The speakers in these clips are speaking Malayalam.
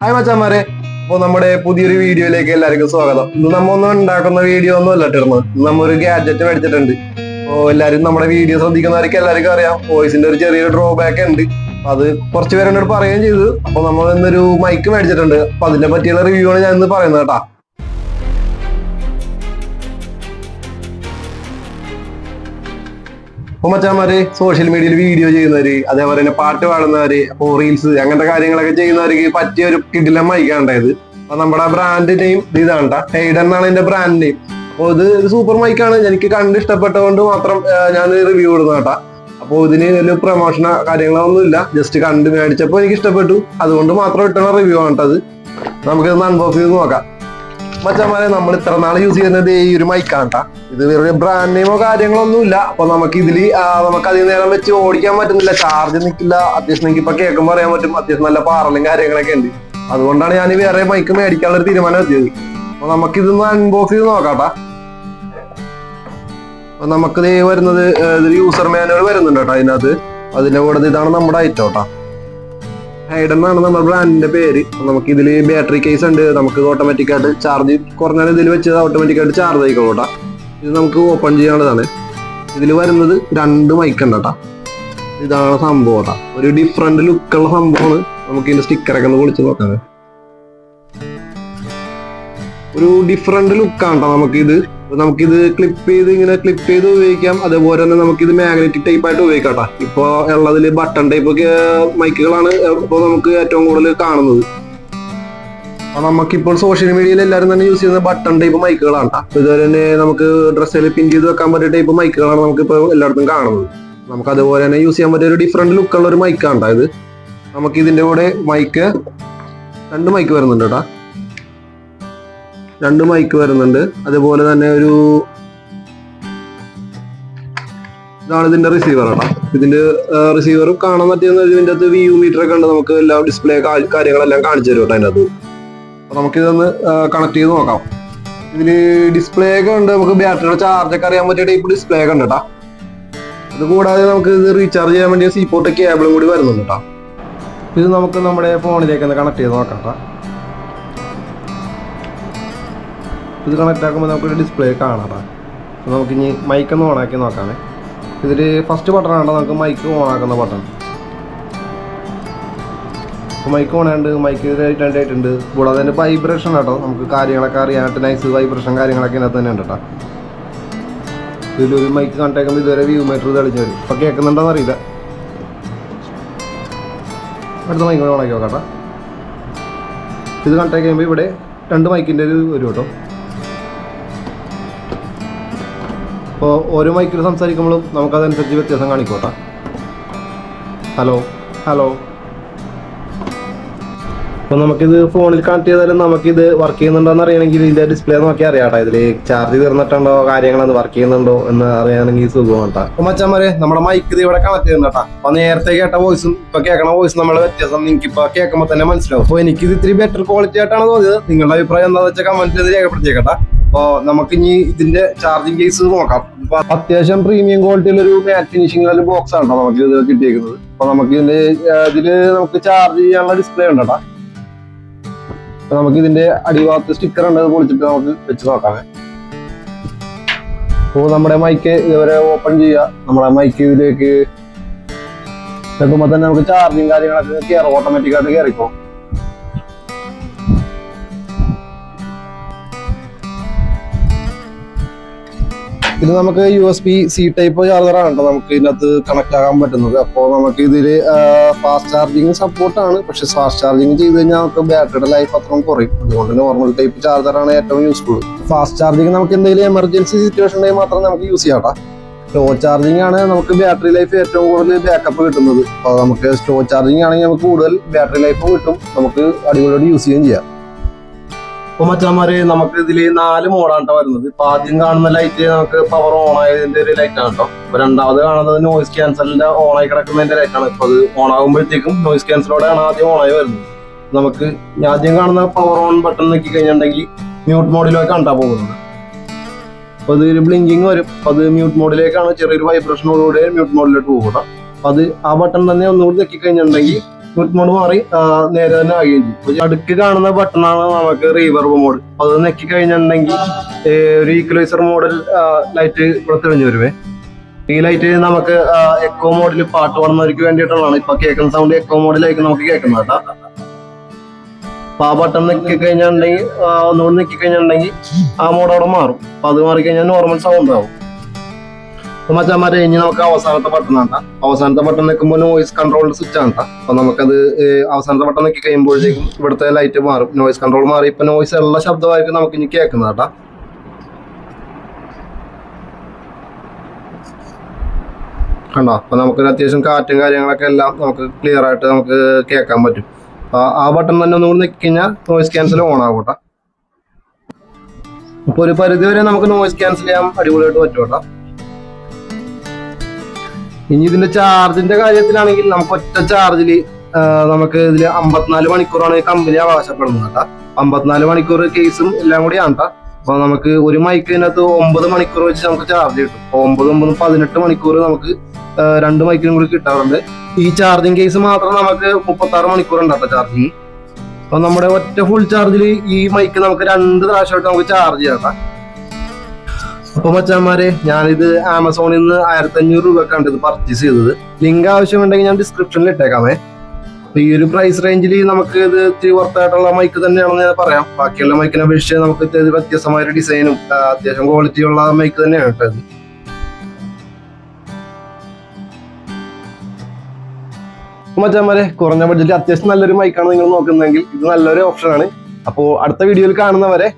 ഹായ് മച്ചാമാരെ, അപ്പൊ നമ്മുടെ പുതിയൊരു വീഡിയോയിലേക്ക് എല്ലാവർക്കും സ്വാഗതം. ഇന്ന് നമ്മ ഒന്നും ഉണ്ടാക്കുന്ന വീഡിയോ ഒന്നും അല്ല ഇട്ടിരുന്നത്. നമ്മ ഒരു ഗാഡ്ജറ്റ് മേടിച്ചിട്ടുണ്ട്. അപ്പോൾ എല്ലാവരും നമ്മുടെ വീഡിയോ ശ്രദ്ധിക്കുന്നവർക്ക് എല്ലാവർക്കും അറിയാം വോയിസിന്റെ ഒരു ചെറിയൊരു ഡ്രോബാക്ക് ഉണ്ട്. അത് കുറച്ച് പേര് എന്നോട് പറയുകയും ചെയ്തു. അപ്പൊ നമ്മൾ ഇന്നൊരു മൈക്ക് മേടിച്ചിട്ടുണ്ട്. അപ്പൊ അതിനെ പറ്റിയുള്ള റിവ്യൂ ആണ് ഞാൻ ഇന്ന് പറയുന്നത് കേട്ടാ. അപ്പൊ മച്ചാമാര് സോഷ്യൽ മീഡിയയിൽ വീഡിയോ ചെയ്യുന്നവര്, അതേപോലെ തന്നെ പാട്ട് പാടുന്നവര്, അപ്പോ റീൽസ് അങ്ങനത്തെ കാര്യങ്ങളൊക്കെ ചെയ്യുന്നവർക്ക് പറ്റിയ ഒരു കിടിലം മൈക്കാണ് ഉണ്ടായത്. അപ്പൊ നമ്മുടെ ബ്രാൻഡ് നെയിം ഇതാണ്, ഹെയ്ഡൻ എന്നാണ് എന്റെ ബ്രാൻഡ് നെയിം. അപ്പൊ ഇത് ഒരു സൂപ്പർ മൈക്കാണ്. എനിക്ക് കണ്ട് ഇഷ്ടപ്പെട്ടതുകൊണ്ട് മാത്രം ഞാൻ റിവ്യൂ ഇടുന്ന കേട്ടാ. അപ്പോൾ ഇതിന് ഒരു പ്രൊമോഷനോ കാര്യങ്ങളൊന്നും ഇല്ല, ജസ്റ്റ് കണ്ട് മേടിച്ചപ്പോൾ എനിക്ക് ഇഷ്ടപ്പെട്ടു, അതുകൊണ്ട് മാത്രം ഇട്ടുള്ള റിവ്യൂ ആണ് കേട്ടത്. നമുക്കിത് അൺബോക്സ് ചെയ്ത് നോക്കാം. മച്ചാമാരെ, നമ്മൾ ഇത്ര നാൾ യൂസ് ചെയ്യുന്നത് ഈ ഒരു മൈക്കാണ് കേട്ടാ. ഇത് വേറെ ബ്രാൻഡ് നെയിമോ കാര്യങ്ങളൊന്നും ഇല്ല. അപ്പൊ നമുക്ക് ഇതില് നമുക്ക് അധികം നേരം വെച്ച് ഓടിക്കാൻ പറ്റുന്നില്ല, ചാർജ് നിൽക്കില്ല. അത്യാവശ്യം നിങ്ങൾക്ക് ഇപ്പൊ കേൾക്കുമ്പോൾ അറിയാൻ പറ്റും, അത്യാവശ്യം നല്ല പാറലും കാര്യങ്ങളൊക്കെ ഉണ്ട്. അതുകൊണ്ടാണ് ഞാൻ വേറെ മൈക്ക് മേടിക്കാനുള്ള ഒരു തീരുമാനം എത്തിയത്. അപ്പൊ നമുക്കിതൊന്ന് അൺബോക്സ് ചെയ്ത് നോക്കാട്ടാ. അപ്പൊ നമുക്കിത് വരുന്നത് യൂസർ മാനുവൽ വരുന്നുണ്ട് കേട്ടോ അതിനകത്ത്. അതിന്റെ കൂടെ ഇതാണ് നമ്മുടെ ഐറ്റം കേട്ടോ. ഹൈഡൻ എന്നാണ് നമ്മുടെ ബ്രാൻഡിന്റെ പേര്. നമുക്ക് ഇതില് ബാറ്ററി കേസ് ഉണ്ട്. നമുക്ക് ഓട്ടോമാറ്റിക് ആയിട്ട് ചാർജ് കുറഞ്ഞ ഇതിൽ വെച്ച് ഓട്ടോമാറ്റിക് ആയിട്ട് ചാർജ് ആയിക്കോളൂ കേട്ടോ. ഇത് നമുക്ക് ഓപ്പൺ ചെയ്യാനുള്ളതാണ്. ഇതിൽ വരുന്നത് 2 മൈക്ക് ഉണ്ട് കേട്ടോ. ഇതാണ് സംഭവം കേട്ടോ. ഒരു ഡിഫറെന്റ് ലുക്കുള്ള സംഭവമാണ്. നമുക്ക് ഇതിന്റെ സ്റ്റിക്കറൊക്കെ ഒന്ന് പൊളിച്ച് നോക്കാം. ഒരു ഡിഫറെന്റ് ലുക്കാണ് കേട്ടോ നമുക്കിത്. നമുക്കിത് ക്ലിപ്പ് ചെയ്ത് ഉപയോഗിക്കാം. അതേപോലെ തന്നെ നമുക്കിത് മാഗ്നറ്റിക് ടൈപ്പ് ആയിട്ട് ഉപയോഗിക്കാം കേട്ടോ. ഇപ്പൊ ഉള്ളതിൽ ബട്ടൺ ടൈപ്പ് മൈക്കുകളാണ് ഇപ്പോൾ നമുക്ക് ഏറ്റവും കൂടുതൽ കാണുന്നത്. അപ്പൊ നമുക്കിപ്പോൾ സോഷ്യൽ മീഡിയയിൽ എല്ലാവരും തന്നെ യൂസ് ചെയ്യുന്ന ബട്ടൺ ടൈപ്പ് മൈക്കുകളാണ്. ഇതുപോലെ തന്നെ നമുക്ക് ഡ്രസ്സിൽ പിൻ ചെയ്ത് വെക്കാൻ പറ്റിയ ടൈപ്പ് മൈക്കുകളാണ് നമുക്കിപ്പോൾ എല്ലായിടത്തും കാണുന്നത്. നമുക്ക് അതുപോലെ തന്നെ യൂസ് ചെയ്യാൻ പറ്റിയ ഒരു ഡിഫറെന്റ് ലുക്കുള്ള ഒരു മൈക്കാണ് ഇത്. നമുക്ക് ഇതിന്റെ കൂടെ മൈക്ക് 2 മൈക്ക് വരുന്നുണ്ട് കേട്ടോ. 2 മൈക്ക് വരുന്നുണ്ട്. അതുപോലെ തന്നെ ഇതാണ് ഇതിന്റെ റിസീവർ കേട്ടോ. ഇതിന്റെ റിസീവർ കാണാൻ പറ്റിയെന്ന് ഇതിന്റെ അകത്ത് വ്യൂ മീറ്റർ ഒക്കെ ഉണ്ട്. നമുക്ക് എല്ലാ ഡിസ്പ്ലേ കാര്യങ്ങളെല്ലാം കാണിച്ചു തരും കേട്ടോ അതിൻ്റെ അകത്ത്. അപ്പൊ നമുക്കിതൊന്ന് കണക്ട് ചെയ്ത് നോക്കാം. ഇതില് ഡിസ്പ്ലേ ഒക്കെ ഉണ്ട്. നമുക്ക് ബാറ്ററിയുടെ ചാർജ് ഒക്കെ അറിയാൻ പറ്റിയ ടൈപ്പ് ഡിസ്പ്ലേ ഒക്കെ ഉണ്ട് കേട്ടോ. ഇത് കൂടാതെ നമുക്ക് ഇത് റീചാർജ് ചെയ്യാൻ വേണ്ടി സീപോർട്ട് കേബിളും കൂടി വരുന്നുണ്ട് കേട്ടോ. ഇത് നമുക്ക് നമ്മുടെ ഫോണിലേക്ക് ഒന്ന് കണക്ട് ചെയ്ത് നോക്കാം കേട്ടോ. ഇത് കണക്ട് ആക്കുമ്പോൾ നമുക്കൊരു ഡിസ്പ്ലേ കാണാം കേട്ടോ. നമുക്ക് ഇനി മൈക്ക് ഒന്ന് ഓണാക്കി നോക്കാമേ. ഇതിൽ ഫസ്റ്റ് ബട്ടൺ ആണ് നമുക്ക് മൈക്ക് ഓണാക്കുന്ന ബട്ടൺ. അപ്പോൾ മൈക്ക് ഓണാണ്ട് മൈക്ക് രണ്ടായിട്ടുണ്ട്. കൂടാതെ തന്നെ വൈബ്രേഷൻ കേട്ടോ. നമുക്ക് കാര്യങ്ങളൊക്കെ അറിയാനായിട്ട് നൈസ് വൈബ്രേഷൻ കാര്യങ്ങളൊക്കെ ഇതിനകത്ത് തന്നെ ഉണ്ട് കേട്ടോ. ഇതിലൊരു മൈക്ക് കണക്ട് ആക്കുമ്പോൾ ഇതുവരെ വ്യൂ മീറ്റർ തെളിഞ്ഞു വരും. ഇപ്പം കേൾക്കുന്നുണ്ടോന്ന് അറിയില്ല. അടുത്ത മൈക്ക് കൂടെ ഓണാക്കി നോക്കാം കേട്ടോ. ഇത് കണക്ട് ആക്കി കഴിയുമ്പോൾ ഇവിടെ 2 മൈക്കിൻ്റെ ഒരു വരും കേട്ടോ. അപ്പോൾ ഓരോ മൈക്കിൽ സംസാരിക്കുമ്പോഴും നമുക്കതനുസരിച്ച് വ്യത്യാസം കാണിക്കോട്ടെ. Hello hello. അപ്പോൾ നമുക്കിത് ഫോണിൽ കണക്ട് ചെയ്താലും നമുക്കിത് വർക്ക് ചെയ്യുന്നുണ്ടോയെന്ന് അറിയണമെങ്കിൽ ഇതിൻ്റെ ഡിസ്പ്ലേ നോക്കി അറിയാം കേട്ടോ. ഇതിൽ ചാർജ് തീർന്നിട്ടുണ്ടോ കാര്യങ്ങളത് വർക്ക് ചെയ്യുന്നുണ്ടോ എന്ന് അറിയാണെങ്കിൽ സുഖമാണ് കേട്ടോ. അപ്പോൾ മച്ചാന്മാരെ, നമ്മുടെ മൈക്ക് ഇത് ഇവിടെ കണക്ട് ചെയ്യുന്നുണ്ട് കേട്ടോ. അപ്പോൾ നേരത്തെ കേട്ട വോയിസും ഇപ്പോൾ കേൾക്കണ വോയിസും നമ്മുടെ വ്യത്യാസം നിങ്ങൾക്ക് ഇപ്പോൾ കേൾക്കുമ്പോൾ തന്നെ മനസ്സിലാവും. അപ്പോൾ എനിക്കിത് ഇത്തിരി ബെറ്റർ ക്വാളിറ്റി ആയിട്ടാണ് തോന്നിയത്. നിങ്ങളുടെ അഭിപ്രായം എന്താണെന്ന് വെച്ചാൽ കമന്റ് ചെയ്ത് രേഖപ്പെടുത്തിയേക്കട്ടെ. അപ്പോൾ നമുക്ക് ഇനി ഇതിന്റെ ചാർജിങ് കേസ് നോക്കാം. അത്യാവശ്യം പ്രീമിയം ക്വാളിറ്റിയിലൊരു മാറ്റ് ഫിനിഷിംഗ് ബോക്സ് ആണ് നമുക്ക് ഇത് കിട്ടിയേക്കുന്നത്. അപ്പൊ നമുക്ക് ഇതില് നമുക്ക് ചാർജ് ചെയ്യാനുള്ള ഡിസ്പ്ലേ ഉണ്ട് കേട്ടോ. അപ്പൊ നമുക്ക് ഇതിന്റെ അടിഭാഗത്ത് സ്റ്റിക്കർ ഉണ്ട്, അത് പൊളിച്ചിട്ട് നമുക്ക് വെച്ച് നോക്കാമേ. അപ്പോൾ നമ്മുടെ മൈക്ക് ഇതുവരെ ഓപ്പൺ ചെയ്യുക. നമ്മുടെ മൈക്ക് ഇതിലേക്ക് വെക്കുമ്പോൾ തന്നെ നമുക്ക് ചാർജിങ് കാര്യങ്ങളൊക്കെ കയറും, ഓട്ടോമാറ്റിക് ആയിട്ട് കയറിക്കോ. ഇത് നമുക്ക് USB-C ടൈപ്പ് ചാർജറാണ് കേട്ടോ നമുക്ക് ഇതിനകത്ത് കണക്ട് ആകാൻ പറ്റുന്നത്. അപ്പോൾ നമുക്ക് ഇതില് ഫാസ്റ്റ് ചാർജിങ് സപ്പോർട്ടാണ്. പക്ഷെ ഫാസ്റ്റ് ചാർജിങ് ചെയ്ത് കഴിഞ്ഞാൽ നമുക്ക് ബാറ്ററിയുടെ ലൈഫ് അത്രയും കുറയും. അതുകൊണ്ട് നോർമൽ ടൈപ്പ് ചാർജറാണ് ഏറ്റവും യൂസ്ഫുൾ. ഫാസ്റ്റ് ചാർജിങ് നമുക്ക് എന്തെങ്കിലും എമർജൻസി സിറ്റുവേഷനിൽ മാത്രം നമുക്ക് യൂസ് ചെയ്യാം കേട്ടോ. സ്ലോ ചാർജിങ് ആണ് നമുക്ക് ബാറ്ററി ലൈഫ് ഏറ്റവും കൂടുതൽ ബാക്കപ്പ് കിട്ടുന്നത്. അപ്പോൾ നമുക്ക് സ്ലോ ചാർജിങ് ആണെങ്കിൽ നമുക്ക് കൂടുതൽ ബാറ്ററി ലൈഫ് കിട്ടും. നമുക്ക് അടിപൊളിയായിട്ട് യൂസ് ചെയ്യുകയും ചെയ്യാം. അപ്പൊ മച്ചാന്മാര്, നമുക്ക് ഇതില് 4 മോഡാണ് കേട്ടോ വരുന്നത്. ഇപ്പൊ ആദ്യം കാണുന്ന ലൈറ്റ് നമുക്ക് പവർ ഓൺ ആയതിന്റെ ഒരു ലൈറ്റ് ആണ് കേട്ടോ. ഇപ്പൊ രണ്ടാമത് കാണുന്നത് നോയിസ് ക്യാൻസലിന്റെ ഓൺ ആയി കിടക്കുന്നതിന്റെ ലൈറ്റ് ആണ്. ഇപ്പൊ അത് ഓൺ ആകുമ്പോഴത്തേക്കും നോയിസ് ക്യാൻസലോടെയാണ് ആദ്യം ഓൺ ആയി വരുന്നത്. നമുക്ക് ആദ്യം കാണുന്ന പവർ ഓൺ ബട്ടൺ നോക്കി കഴിഞ്ഞിട്ടുണ്ടെങ്കിൽ മ്യൂട്ട് മോഡിലേക്ക് കണ്ടാ പോകുന്നത്. അപ്പൊ ഇത് ഒരു ബ്ലിങ്കിങ് വരും. അത് മ്യൂട്ട് മോഡിലേക്കാണ്. ചെറിയൊരു വൈബ്രേഷനോടുകൂടെ മ്യൂട്ട് മോഡിലോട്ട് പോകും കേട്ടോ. അത് ആ ബട്ടൺ തന്നെ ഒന്നുകൂടി നെക്കി കഴിഞ്ഞിട്ടുണ്ടെങ്കിൽ സ്മൂത്ത് മോഡ് മാറി നേരെ തന്നെ ആകുകയും ചെയ്യും. അടുക്ക് കാണുന്ന ബട്ടണാണ് നമുക്ക് റീവർബ് മോഡ്. അത് നെക്കി കഴിഞ്ഞിട്ടുണ്ടെങ്കിൽ ഒരു ഈക്വലൈസർ മോഡൽ ലൈറ്റ് ഇവിടെ തെളിഞ്ഞു വരുവേ. ഈ ലൈറ്റ് നമുക്ക് എക്കോ മോഡിൽ പാട്ട് പാടുന്നവർക്ക് വേണ്ടിയിട്ടുള്ളതാണ്. ഇപ്പൊ കേൾക്കുന്ന സൗണ്ട് എക്കോ മോഡിലായിരിക്കും നമുക്ക് കേൾക്കുന്നത് കേട്ടോ. അപ്പൊ ആ ബട്ടൺ നെക്കി കഴിഞ്ഞിട്ടുണ്ടെങ്കിൽ ഒന്നുകൂടി നെക്കി കഴിഞ്ഞിട്ടുണ്ടെങ്കിൽ ആ മോഡ് അവിടെ മാറും. അപ്പൊ അത് മാറിക്കഴിഞ്ഞാൽ നോർമൽ സൗണ്ട് ആവും. മച്ചാമാരെ ഇനി നമുക്ക് അവസാനത്തെ ബട്ടൺ ആണ്. അവസാനത്തെ ബട്ടൺ നിൽക്കുമ്പോൾ നോയിസ് കൺട്രോളിന്റെ സ്വിച്ച് ആണ്. അപ്പൊ നമുക്കത് അവസാനത്തെ ബട്ടൺ നിൽക്കി കഴിയുമ്പോഴത്തേക്കും ഇവിടുത്തെ ലൈറ്റ് മാറും. നോയിസ് കൺട്രോൾ മാറി ഇപ്പൊ നോയിസ് ഉള്ള ശബ്ദമായിരിക്കും നമുക്ക് ഇനി കേൾക്കുന്നത് കേട്ടാ. കണ്ടോ? അപ്പൊ നമുക്ക് അത്യാവശ്യം കാറ്റും കാര്യങ്ങളൊക്കെ എല്ലാം നമുക്ക് ക്ലിയർ ആയിട്ട് നമുക്ക് കേൾക്കാൻ പറ്റും. ആ ബട്ടൺ തന്നെ ഒന്നുകൂടി നിൽക്കി കഴിഞ്ഞാൽ നോയിസ് ക്യാൻസൽ ഓൺ ആവും കേട്ടോ. അപ്പൊ ഒരു പരിധി വരെ നമുക്ക് നോയിസ് ക്യാൻസൽ ചെയ്യാൻ അടിപൊളിയായിട്ട് പറ്റും കേട്ടോ. ഇനി ഇതിന്റെ ചാർജിന്റെ കാര്യത്തിലാണെങ്കിൽ നമുക്ക് ഒറ്റ ചാർജിൽ നമുക്ക് ഇതിൽ 54 മണിക്കൂറാണ് ഈ കമ്പനി അവകാശപ്പെടുന്നത് കേട്ടോ. 54 മണിക്കൂർ കേസും എല്ലാം കൂടി ആണ് കേട്ടോ. അപ്പൊ നമുക്ക് ഒരു മൈക്കിനകത്ത് 9 മണിക്കൂർ വെച്ച് നമുക്ക് ചാർജ് കിട്ടും. 9 18 മണിക്കൂർ നമുക്ക് 2 മൈക്കിനും കൂടി കിട്ടാറുണ്ട്. ഈ ചാർജിങ് കേസ് മാത്രം നമുക്ക് 36 മണിക്കൂർ ഉണ്ട് കേട്ടോ ചാർജിങ്. അപ്പൊ നമ്മുടെ ഒറ്റ ഫുൾ ചാർജിൽ ഈ മൈക്ക് നമുക്ക് 2 പ്രാവശ്യമായിട്ട് നമുക്ക് ചാർജ് ചെയ്യാം കേട്ടോ. അപ്പൊ മച്ചാന്മാരെ ഞാനിത് ആമസോണിൽ നിന്ന് 1500 രൂപക്കാണ് ഇത് പർച്ചേസ് ചെയ്തത്. ലിങ്ക് ആവശ്യമുണ്ടെങ്കിൽ ഞാൻ ഡിസ്ക്രിപ്ഷനിൽ ഇട്ടേക്കാമേ. ഈ ഒരു പ്രൈസ് റേഞ്ചിൽ നമുക്ക് ഇത് ഇത്തിരി വർത്തായിട്ടുള്ള മൈക്ക് തന്നെയാണെന്ന് ഞാൻ പറയാം. ബാക്കിയുള്ള മൈക്കിനെ അപേക്ഷിച്ച് നമുക്ക് വ്യത്യസ്തമായ ഒരു ഡിസൈനും അത്യാവശ്യം ക്വാളിറ്റി ഉള്ള മൈക്ക് തന്നെയാണ് കേട്ടോ ഇത്. മച്ചാന്മാരെ കുറഞ്ഞ ബഡ്ജറ്റിൽ അത്യാവശ്യം നല്ലൊരു മൈക്കാണ് നിങ്ങൾ നോക്കുന്നതെങ്കിൽ ഇത് നല്ലൊരു ഓപ്ഷനാണ്. അപ്പോൾ അടുത്ത വീഡിയോയിൽ കാണുന്നവരെ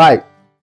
ബൈ.